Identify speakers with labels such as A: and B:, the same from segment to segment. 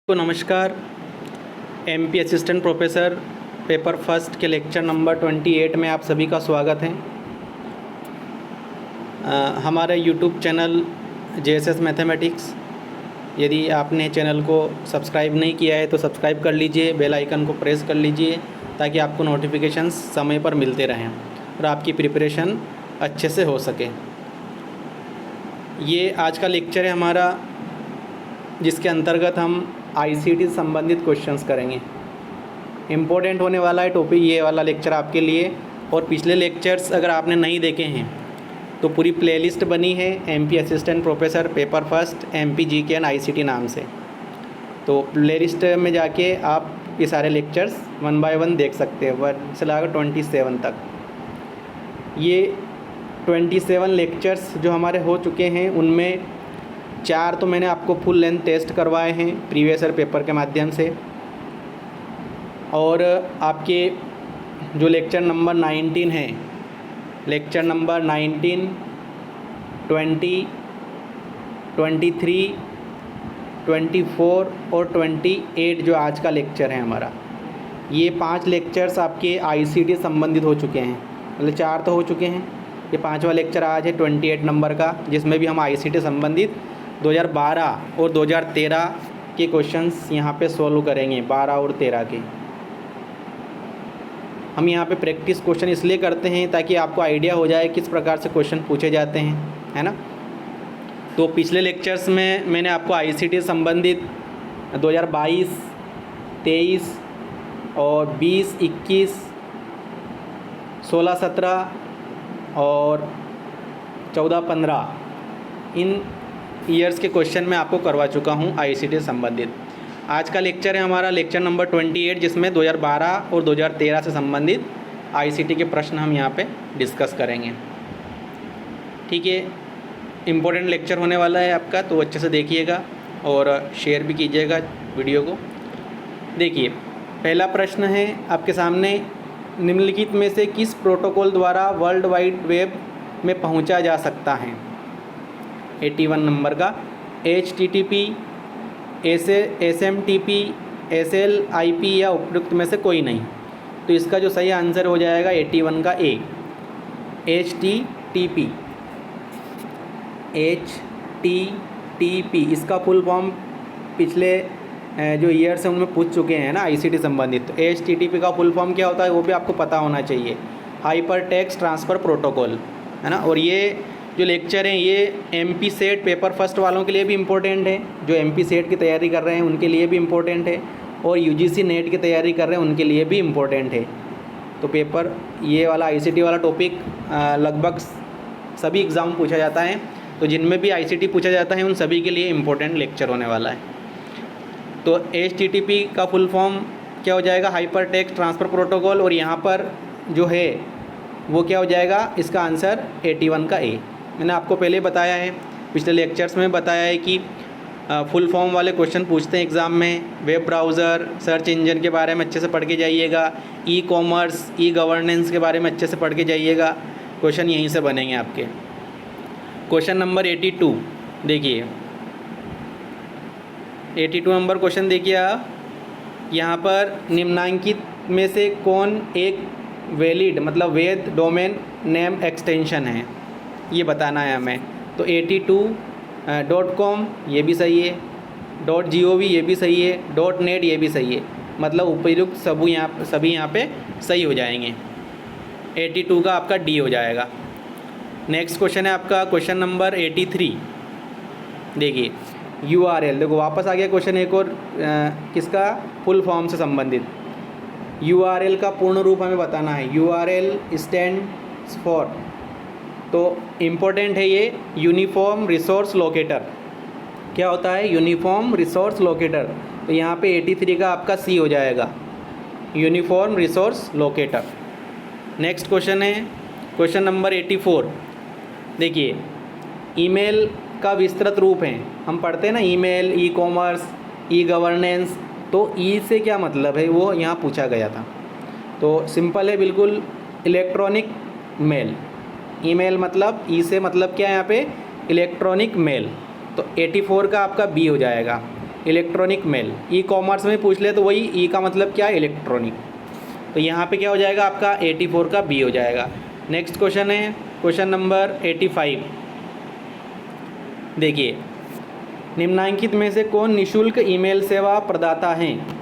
A: को नमस्कार। MP assistant professor paper first के लेक्चर नंबर 28 में आप सभी का स्वागत है। हमारे यूट्यूब चैनल जेएसएस मैथमेटिक्स, यदि आपने चैनल को सब्सक्राइब नहीं किया है तो सब्सक्राइब कर लीजिए, बेल आइकन को प्रेस कर लीजिए ताकि आपको नोटिफिकेशंस समय पर मिलते रहें और आपकी प्रिपरेशन अच्छे से हो सके। ये आज का लेक्चर है हमारा, जिसके अंतर्गत हम आईसीटी से संबंधित क्वेश्चंस करेंगे। इम्पोर्टेंट होने वाला है टॉपिक ये वाला लेक्चर आपके लिए। और पिछले लेक्चर्स अगर आपने नहीं देखे हैं तो पूरी प्लेलिस्ट बनी है MP assistant professor paper first MP GK and ICT नाम से। तो प्लेलिस्ट में जाके आप ये सारे लेक्चर्स 1 बाय 1 देख सकते हैं, 1 से लेकर 27 तक। ये 27 लेक्चर्स जो हमारे हो चुके हैं उनमें 4 तो मैंने आपको फुल लेंथ टेस्ट करवाए हैं प्रीवियस ईयर पेपर के माध्यम से, और आपके जो लेक्चर नंबर 19 है, लेक्चर नंबर 19, 20, 23, 24 और 28 जो आज का लेक्चर है हमारा, ये 5 लेक्चर्स आपके आईसीटी संबंधित हो चुके हैं। मतलब 4 तो हो चुके हैं, ये 5वां लेक्चर आज है 28 नंबर का, जिसमें भी हम आईसीटी संबंधित 2012 और 2013 के क्वेश्चंस यहाँ पे सॉल्व करेंगे। 12 और 13 के हम यहाँ पे प्रैक्टिस क्वेश्चन इसलिए करते हैं ताकि आपको आइडिया हो जाए किस प्रकार से क्वेश्चन पूछे जाते हैं, है ना। तो पिछले लेक्चर्स में मैंने आपको आईसीटी संबंधित 2022, 23 और 20, 21, 16, 17 और 14, 15 इन ईयर्स के क्वेश्चन मैं आपको करवा चुका हूँ आईसीटी संबंधित। आज का लेक्चर है हमारा लेक्चर नंबर 28, जिसमें 2012 और 2013 से संबंधित आईसीटी के प्रश्न हम यहाँ पे डिस्कस करेंगे। ठीक है, इम्पोर्टेंट लेक्चर होने वाला है आपका, तो अच्छे से देखिएगा और शेयर भी कीजिएगा वीडियो को। देखिए, पहला प्रश्न है आपके सामने, निम्नलिखित में से किस प्रोटोकॉल द्वारा वर्ल्ड वाइड वेब में पहुँचा जा सकता है। 81 नंबर का HTTP, SMTP, SLIP या उपयुक्त में से कोई नहीं। तो इसका जो सही आंसर हो जाएगा 81 का A, HTTP। इसका फुल फॉर्म पिछले जो ईयर्स हैं उनमें पूछ चुके हैं ना आईसीटी संबंधित। तो HTTP का फुल फॉर्म क्या होता है वो भी आपको पता होना चाहिए, हाइपर टेक्स्ट ट्रांसफ़र प्रोटोकॉल, है ना। और ये जो लेक्चर हैं ये एमपी सेट पेपर फर्स्ट वालों के लिए भी इम्पोर्टेंट है, जो एमपी सेट की तैयारी कर रहे हैं उनके लिए भी इम्पोर्टेंट है, और यूजीसी नेट की तैयारी कर रहे हैं उनके लिए भी इम्पोर्टेंट है। तो पेपर ये वाला आईसीटी वाला टॉपिक लगभग सभी एग्ज़ाम में पूछा जाता है, तो जिनमें भी आईसीटी पूछा जाता है उन सभी के लिए इम्पोर्टेंट लेक्चर होने वाला है। तो HTTP का फुल फॉर्म क्या हो जाएगा, हाइपर टेक्स्ट ट्रांसफ़र प्रोटोकॉल, और यहाँ पर जो है वो क्या हो जाएगा, इसका आंसर 81 का A। मैंने आपको पहले बताया है, पिछले लेक्चर्स में बताया है कि फुल फॉर्म वाले क्वेश्चन पूछते हैं एग्ज़ाम में। वेब ब्राउज़र, सर्च इंजन के बारे में अच्छे से पढ़ के जाइएगा, ई कॉमर्स, ई गवर्नेंस के बारे में अच्छे से पढ़ के जाइएगा, क्वेश्चन यहीं से बनेंगे आपके। क्वेश्चन नंबर 82 देखिए, 82 नंबर क्वेश्चन देखिए आप, यहाँ पर निम्नांकित में से कौन एक वैलिड मतलब वैध डोमेन नेम एक्सटेंशन है, ये बताना है हमें। तो 82.com ये भी सही है, .gov ये भी सही है, .net ये भी सही है, मतलब उपयुक्त सभी यहाँ पे सही हो जाएंगे। 82 का आपका D हो जाएगा। नेक्स्ट क्वेश्चन है आपका क्वेश्चन नंबर 83। देखिए URL, देखो वापस आ गया क्वेश्चन एक और किसका, फुल फॉर्म से संबंधित। URL का पूर्ण रूप हमें बताना है, URL स्टैंड्स फॉर, तो इम्पोर्टेंट है ये, यूनिफॉर्म रिसोर्स लोकेटर। क्या होता है, यूनिफॉर्म रिसोर्स लोकेटर। तो यहाँ पे 83 का आपका C हो जाएगा, uniform resource locator. Next question है क्वेश्चन नंबर 84। देखिए, ईमेल का विस्तृत रूप है, हम पढ़ते हैं ना email, e commerce, e governance, तो ई से क्या मतलब है वो यहाँ पूछा गया था। तो सिंपल है बिल्कुल, इलेक्ट्रॉनिक मेल। ईमेल मतलब ई से मतलब क्या है यहाँ पे, इलेक्ट्रॉनिक मेल। तो 84 का आपका B हो जाएगा। Electronic mail. ई कॉमर्स में पूछ ले तो वही ई का मतलब क्या है, इलेक्ट्रॉनिक। तो यहाँ पे क्या हो जाएगा आपका 84 का बी हो जाएगा। नेक्स्ट क्वेश्चन है क्वेश्चन नंबर 85। देखिए, निम्नलिखित में से कौन निःशुल्क ईमेल सेवा प्रदाता हैं,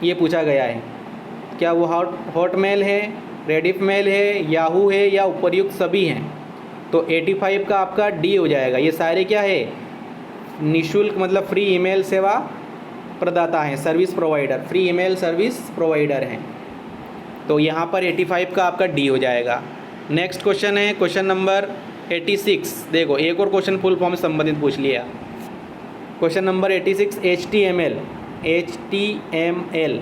A: ये पूछा गया है। क्या वो हॉटमेल है, रेडिफ मेल है, याहू है या उपर्युक्त सभी हैं। तो 85 का आपका डी हो जाएगा। ये सारे क्या है, निःशुल्क मतलब फ्री ईमेल सेवा प्रदाता हैं, service provider, free email service provider हैं। तो यहाँ पर 85 का आपका डी हो जाएगा। नेक्स्ट क्वेश्चन है क्वेश्चन नंबर 86। देखो एक और क्वेश्चन फुल फॉर्म से संबंधित पूछ लिया। Question number 86, HTML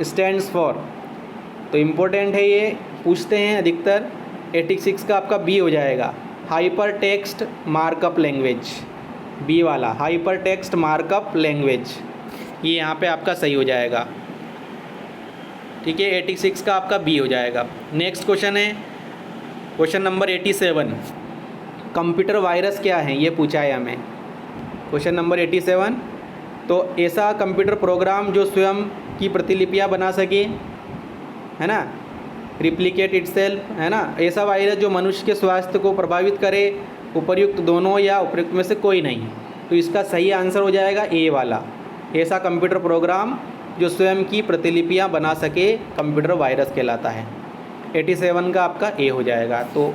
A: stands for. तो इम्पोर्टेंट है, ये पूछते हैं अधिकतर। 86 का आपका बी हो जाएगा, hyper text markup language. B वाला हाइपर टेक्स्ट मार्कअप लैंग्वेज, ये यहाँ पे आपका सही हो जाएगा। ठीक है, 86 का आपका बी हो जाएगा। नेक्स्ट क्वेश्चन है क्वेश्चन नंबर 87, कंप्यूटर वायरस क्या है, ये पूछा है हमें। क्वेश्चन नंबर 87, तो ऐसा कंप्यूटर प्रोग्राम जो स्वयं की प्रतिलिपियाँ बना सके, है ना, रिप्लिकेट इटसेल्फ, है ना। ऐसा वायरस जो मनुष्य के स्वास्थ्य को प्रभावित करे, उपर्युक्त दोनों या उपर्युक्त में से कोई नहीं। तो इसका सही आंसर हो जाएगा ए वाला, ऐसा कंप्यूटर प्रोग्राम जो स्वयं की प्रतिलिपियाँ बना सके कंप्यूटर वायरस कहलाता है। 87 का आपका ए हो जाएगा। तो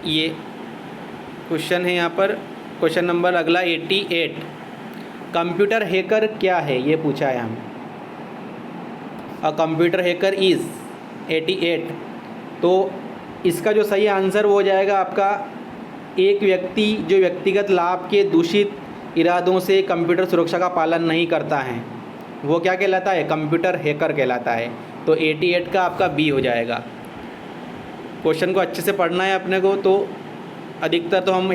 A: ये क्वेश्चन है यहाँ पर। क्वेश्चन नंबर अगला 88, कंप्यूटर हैकर क्या है, ये पूछा है हमें। A computer hacker is 88। तो इसका जो सही आंसर वो हो जाएगा आपका, एक व्यक्ति जो व्यक्तिगत लाभ के दूषित इरादों से कंप्यूटर सुरक्षा का पालन नहीं करता है, वो क्या कहलाता है, कंप्यूटर हैकर कहलाता है। तो 88 का आपका बी हो जाएगा। क्वेश्चन को अच्छे से पढ़ना है अपने को। तो अधिकतर तो हम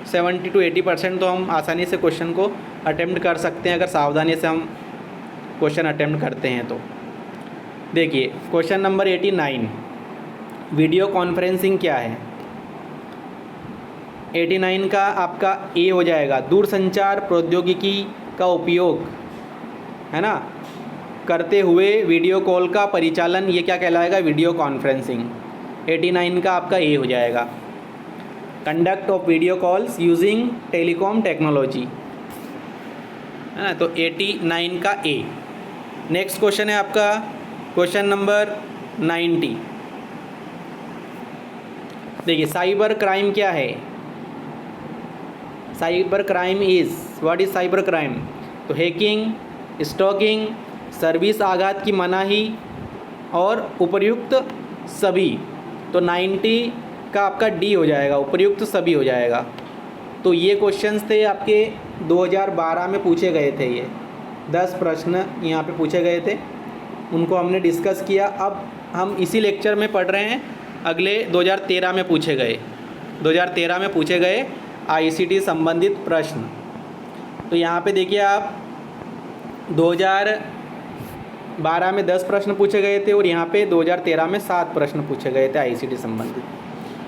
A: 70 to 80% तो हम आसानी से क्वेश्चन को अटेम्प्ट कर सकते हैं, अगर सावधानी से हम क्वेश्चन अटेम्प्ट करते हैं तो। देखिए क्वेश्चन नंबर 89, वीडियो कॉन्फ्रेंसिंग क्या है। 89 का आपका ए हो जाएगा, दूरसंचार प्रौद्योगिकी का उपयोग, है ना, करते हुए वीडियो कॉल का परिचालन, ये क्या कहलाएगा, वीडियो कॉन्फ्रेंसिंग। 89 का आपका ए हो जाएगा। Conduct of video calls using telecom technology, है ना। तो 89 का ए। नेक्स्ट क्वेश्चन है आपका क्वेश्चन नंबर 90। देखिए साइबर क्राइम क्या है। Cyber crime is, what is cyber crime. तो हैकिंग, स्टॉकिंग, सर्विस आघात की मनाही और उपर्युक्त सभी। तो 90 का आपका डी हो जाएगा, उपर्युक्त सभी हो जाएगा। तो ये क्वेश्चंस थे आपके 2012 में पूछे गए थे। ये 10 प्रश्न यहाँ पे पूछे गए थे, उनको हमने डिस्कस किया। अब हम इसी लेक्चर में पढ़ रहे हैं अगले 2013 में पूछे गए, 2013 में पूछे गए आईसीटी संबंधित प्रश्न। तो यहाँ पे देखिए आप 2012 में 10 प्रश्न पूछे गए थे और यहाँ पे 2013 में 7 प्रश्न पूछे गए थे आईसीटी संबंधित।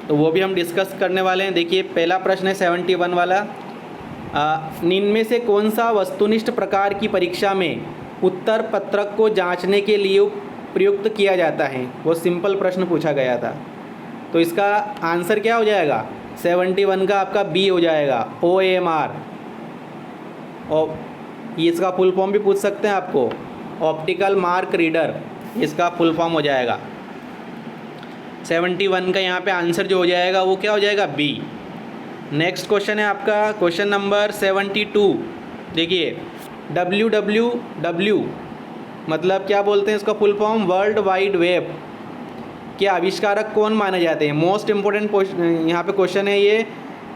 A: तो वो भी हम डिस्कस करने वाले हैं। देखिए पहला प्रश्न है 71 वाला, निम्न में से कौन सा वस्तुनिष्ठ प्रकार की परीक्षा में उत्तर पत्रक को जांचने के लिए प्रयुक्त किया जाता है। वो सिंपल प्रश्न पूछा गया था। तो इसका आंसर क्या हो जाएगा, 71 का आपका बी हो जाएगा, OMR। और इसका फुल फॉर्म भी पूछ सकते हैं आपको, ऑप्टिकल मार्क रीडर, इसका फुल फॉर्म हो जाएगा। 71 का यहाँ पे आंसर जो हो जाएगा वो क्या हो जाएगा, बी। नेक्स्ट क्वेश्चन है आपका क्वेश्चन नंबर 72। देखिए WWW मतलब क्या बोलते हैं इसका full form, world wide web के आविष्कारक कौन माने जाते हैं। मोस्ट इम्पोर्टेंट यहाँ पे क्वेश्चन है, ये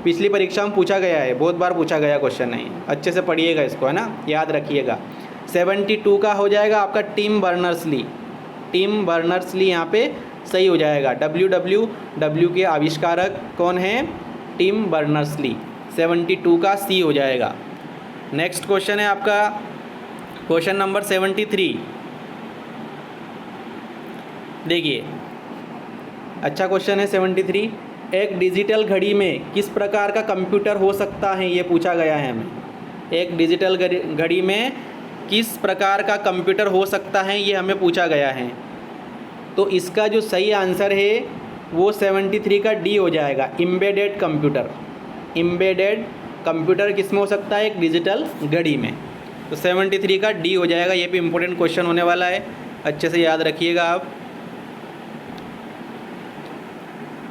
A: पिछली परीक्षा में पूछा गया है, बहुत बार पूछा गया क्वेश्चन है, अच्छे से पढ़िएगा इसको, है ना, याद रखिएगा। 72 का हो जाएगा आपका टिम बर्नर्स-ली। टिम बर्नर्स-ली यहाँ पे सही हो जाएगा। WWW के आविष्कारक कौन हैं, टिम बर्नर्स-ली। 72 का सी हो जाएगा। नेक्स्ट क्वेश्चन है आपका क्वेश्चन नंबर 73। देखिए अच्छा क्वेश्चन है 73। एक डिजिटल घड़ी में किस प्रकार का कंप्यूटर हो सकता है, ये पूछा गया है हमें। एक डिजिटल घड़ी में किस प्रकार का कंप्यूटर हो सकता है, ये हमें पूछा गया है। तो इसका जो सही आंसर है वो 73 का डी हो जाएगा, एम्बेडेड कंप्यूटर। एम्बेडेड कंप्यूटर किस में हो सकता है? एक डिजिटल घड़ी में। तो 73 का डी हो जाएगा। ये भी इम्पोर्टेंट क्वेश्चन होने वाला है, अच्छे से याद रखिएगा आप।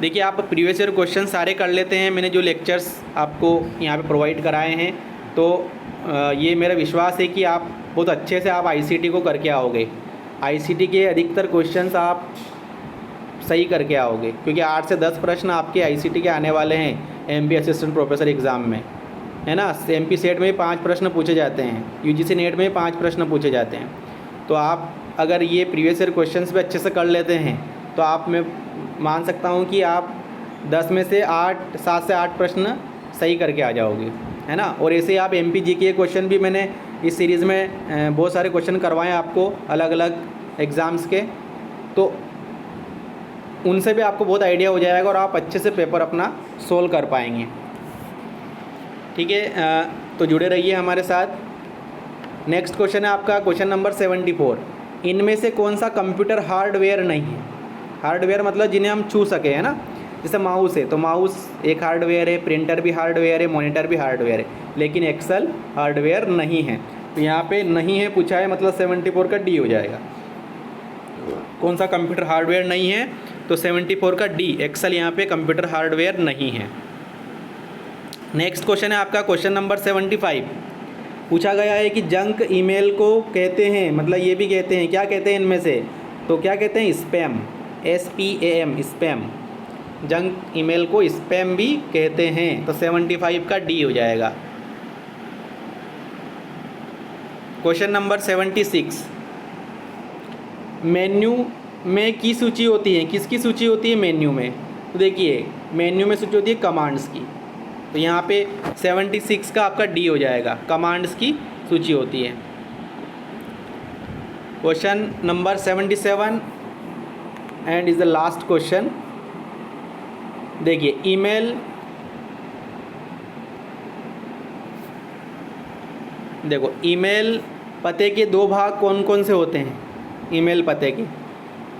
A: देखिए, आप प्रीवियस ईयर क्वेश्चन सारे कर लेते हैं। मैंने जो लेक्चर्स आपको यहाँ पे प्रोवाइड कराए हैं, तो ये मेरा विश्वास है कि आप बहुत अच्छे से आप आईसीटी को करके आओगे। आईसीटी के अधिकतर क्वेश्चंस आप सही करके आओगे, क्योंकि 8 से 10 प्रश्न आपके आईसीटी के आने वाले हैं एमपी असिस्टेंट प्रोफेसर एग्ज़ाम में, है ना। एमपी सेट में 5 प्रश्न पूछे जाते हैं, यूजीसी नेट में 5 प्रश्न पूछे जाते हैं। तो आप अगर ये प्रीवियस ईयर क्वेश्चंस भी अच्छे से कर लेते हैं तो आप, मैं मान सकता हूँ कि आप 10 में से 7 से 8 प्रश्न सही करके आ जाओगे, है ना। और ऐसे आप एमपी जीके के क्वेश्चन भी मैंने इस सीरीज़ में बहुत सारे क्वेश्चन करवाए आपको अलग अलग एग्ज़ाम्स के, तो उनसे भी आपको बहुत आइडिया हो जाएगा और आप अच्छे से पेपर अपना सोल्व कर पाएंगे। ठीक है, तो जुड़े रहिए हमारे साथ। नेक्स्ट क्वेश्चन है आपका क्वेश्चन नंबर 74। इनमें से कौन सा कंप्यूटर हार्डवेयर नहीं है? हार्डवेयर मतलब जिन्हें हम छू सके, है ना। जैसे माउस है, तो माउस एक हार्डवेयर है, प्रिंटर भी हार्डवेयर है, मॉनिटर भी हार्डवेयर है, लेकिन एक्सेल हार्डवेयर नहीं है। तो यहाँ पे नहीं है पूछा है, मतलब 74 का डी हो जाएगा। कौन सा कंप्यूटर हार्डवेयर नहीं है? तो 74 का डी, एक्सेल यहाँ पे कंप्यूटर हार्डवेयर नहीं है। नेक्स्ट क्वेश्चन है आपका क्वेश्चन नंबर 75। पूछा गया है कि जंक ईमेल को कहते हैं, मतलब ये भी कहते हैं, क्या कहते हैं इनमें से? तो क्या कहते हैं? Spam, SPAM, spam. Junk email को स्पैम भी कहते हैं। तो 75 का डी हो जाएगा। Question number 76। मेन्यू में की सूची होती है, किसकी सूची होती है मेन्यू में? तो देखिए, मेन्यू में सूची होती है कमांड्स की। तो यहाँ पे 76 का आपका डी हो जाएगा, कमांड्स की सूची होती है। Question number 77 and is the last question. देखिए, ईमेल, देखो ईमेल पते के 2 भाग कौन कौन से होते हैं? ईमेल पते के,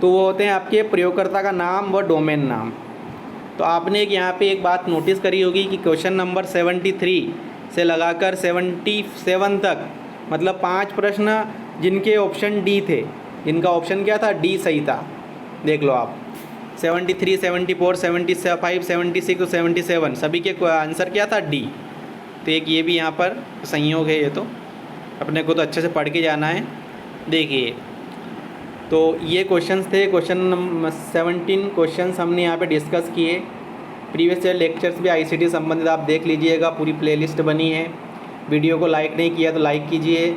A: तो वो होते हैं आपके प्रयोगकर्ता का नाम व डोमेन नाम। तो आपने यहाँ पे एक बात नोटिस करी होगी कि क्वेश्चन नंबर 73 से लगाकर 77 तक, मतलब 5 प्रश्न जिनके ऑप्शन डी थे, जिनका ऑप्शन क्या था? डी सही था। देख लो आप, 73, 74, 75, 76 और 77 सभी के आंसर क्या था? डी। तो एक ये भी यहाँ पर संयोग है, ये तो अपने को तो अच्छे से पढ़ के जाना है। देखिए, तो ये क्वेश्चंस थे, क्वेश्चन नंबर 17 क्वेश्चंस हमने यहाँ पे डिस्कस किए। प्रीवियस ईयर लेक्चर्स भी आईसीटी संबंधित आप देख लीजिएगा, पूरी प्लेलिस्ट बनी है। वीडियो को लाइक नहीं किया तो लाइक कीजिए,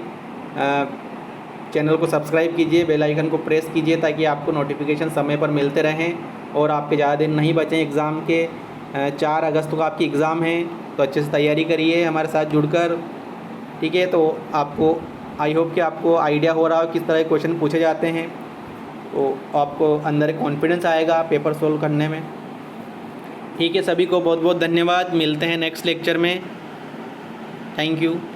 A: चैनल को सब्सक्राइब कीजिए, बेल आइकन को प्रेस कीजिए ताकि आपको नोटिफिकेशन समय पर मिलते रहें और आपके ज़्यादा दिन नहीं बचें एग्ज़ाम के। 4 अगस्त को आपकी एग्ज़ाम है, तो अच्छे से तैयारी करिए हमारे साथ जुड़कर। ठीक है, तो आपको आई होप कि आपको आइडिया हो रहा हो किस तरह के क्वेश्चन पूछे जाते हैं, तो आपको अंदर एक कॉन्फिडेंस आएगा पेपर सोल्व करने में। ठीक है, सभी को बहुत बहुत धन्यवाद। मिलते हैं नेक्स्ट लेक्चर में। Thank you.